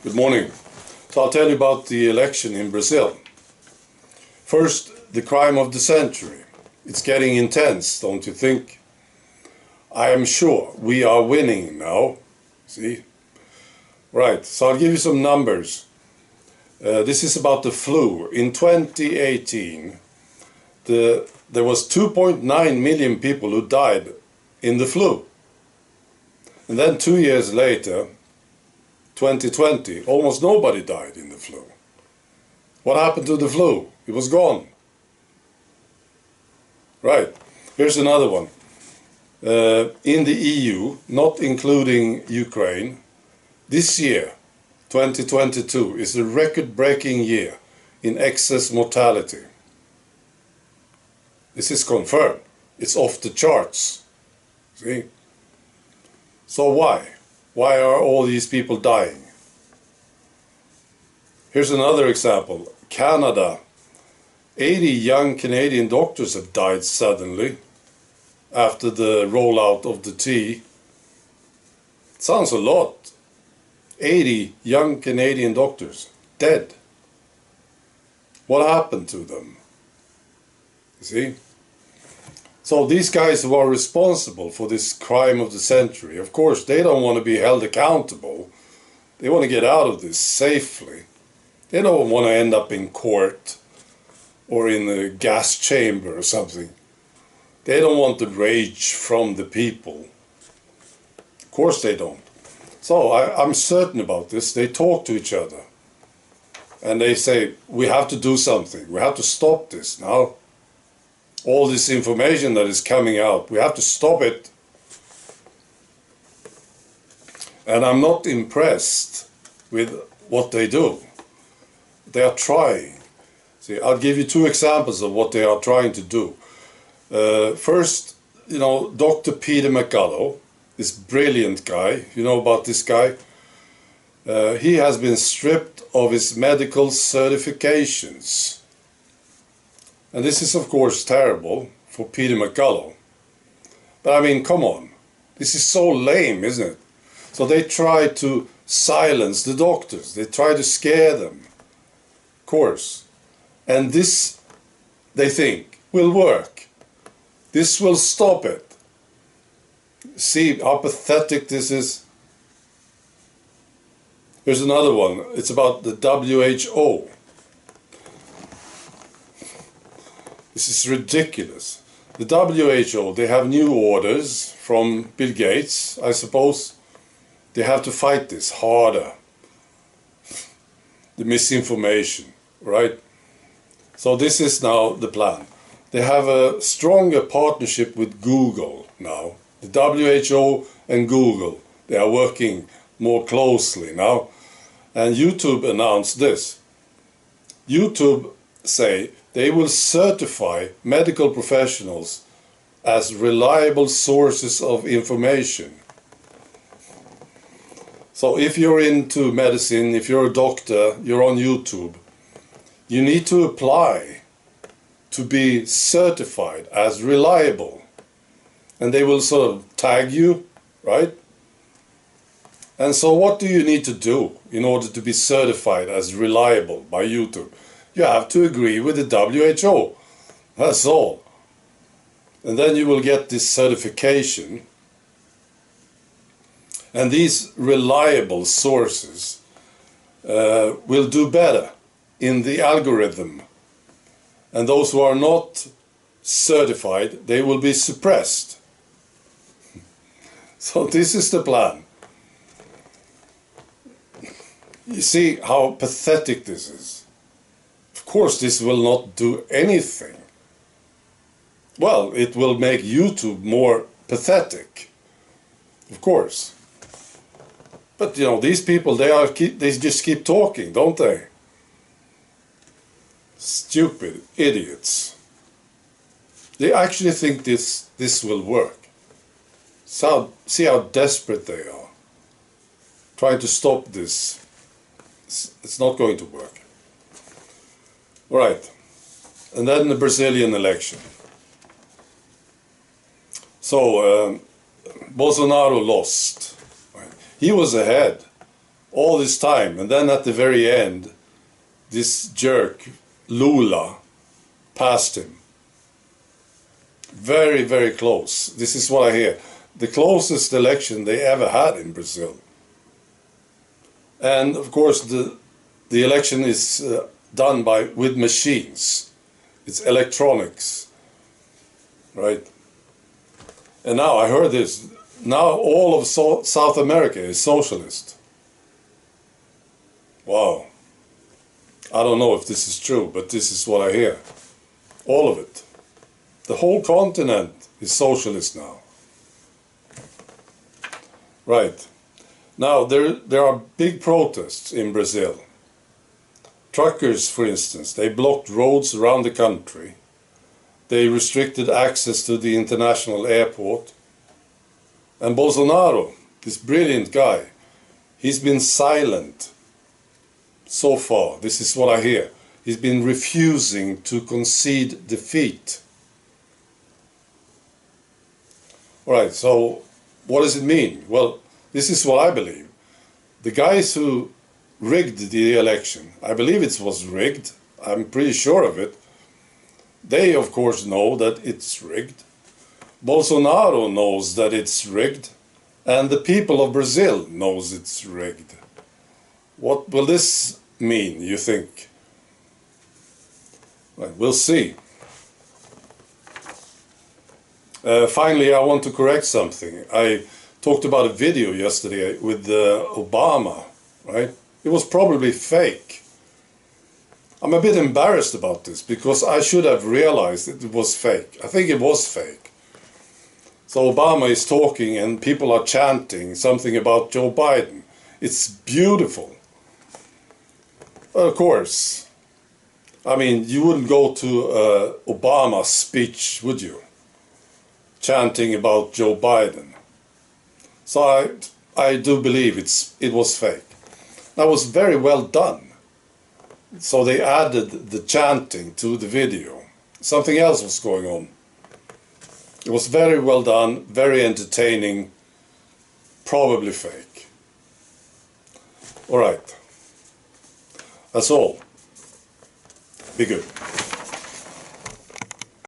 Good morning. So I'll tell you about the election in Brazil. First, the crime of the century. It's getting intense, don't you think? I am sure we are winning now. See? Right, so I'll give you some numbers. This is about the flu. In 2018, there was 2.9 million people who died in the flu. And then 2 years later, 2020, almost nobody died in the flu. What happened to the flu? It was gone. Right, here's another one. In the EU, not including Ukraine, this year, 2022, is a record-breaking year in excess mortality. This is confirmed. It's off the charts. See? So why? Why are all these people dying? Here's another example. Canada. 80 young Canadian doctors have died suddenly after the rollout of the T. Sounds a lot. 80 young Canadian doctors dead. What happened to them? You see? So these guys who are responsible for this crime of the century, of course, they don't want to be held accountable. They want to get out of this safely. They don't want to end up in court or in a gas chamber or something. They don't want the rage from the people. Of course they don't. So I'm certain about this. They talk to each other. And they say, we have to do something. We have to stop this now. All this information that is coming out, we have to stop it. And I'm not impressed with what they do. They are trying. See, I'll give you two examples of what they are trying to do. First, Dr. Peter McCullough, this brilliant guy, you know about this guy? He has been stripped of his medical certifications. And this is, of course, terrible for Peter McCullough. But I mean, come on. This is so lame, isn't it? So they try to silence the doctors. They try to scare them. Of course. And this, they think, will work. This will stop it. See how pathetic this is? Here's another one. It's about the WHO. This is ridiculous. The WHO, they have new orders from Bill Gates, I suppose. They have to fight this harder. The misinformation, right? So this is now the plan. They have a stronger partnership with Google now. The WHO and Google, they are working more closely now. And YouTube announced this. YouTube say they will certify medical professionals as reliable sources of information. So if you're into medicine, if you're a doctor, you're on YouTube, you need to apply to be certified as reliable. And they will sort of tag you, right? And so what do you need to do in order to be certified as reliable by YouTube? You have to agree with the WHO. That's all. And then you will get this certification. And these reliable sources will do better in the algorithm. And those who are not certified, they will be suppressed. So this is the plan. You see how pathetic this is. Of course, this will not do anything. Well, it will make YouTube more pathetic. Of course. But these people, they just keep talking, don't they? Stupid idiots. They actually think this will work. So, see how desperate they are. Trying to stop this. It's not going to work. Right. And then the Brazilian election. So, Bolsonaro lost. Right. He was ahead. all this time, and then at the very end, this jerk, Lula, passed him. Very, very close. This is what I hear. The closest election they ever had in Brazil. And of course, the election is done with machines. It's electronics, right? And now I heard this. Now all of South America is socialist. Wow. I don't know if this is true, but this is what I hear. All of it. The whole continent is socialist now. Right. Now, there are big protests in Brazil. Truckers, for instance, they blocked roads around the country. They restricted access to the international airport. And Bolsonaro, this brilliant guy, he's been silent so far. This is what I hear. He's been refusing to concede defeat. All right, so what does it mean? Well, this is what I believe. The guys who rigged the election, I believe it was rigged, I'm pretty sure of it, they of course know that it's rigged. Bolsonaro knows that it's rigged, and the people of Brazil knows it's rigged. What will this mean, you think? Well, we'll see. Finally, I want to correct something. I talked about a video yesterday with Obama, right? It was probably fake. I'm a bit embarrassed about this because I should have realized that it was fake. I think it was fake. So Obama is talking and people are chanting something about Joe Biden. It's beautiful. Of course. I mean, you wouldn't go to Obama's speech, would you? Chanting about Joe Biden. So I do believe it was fake. That was very well done. So they added the chanting to the video. Something else was going on. It was very well done, very entertaining, probably fake. All right. That's all. Be good.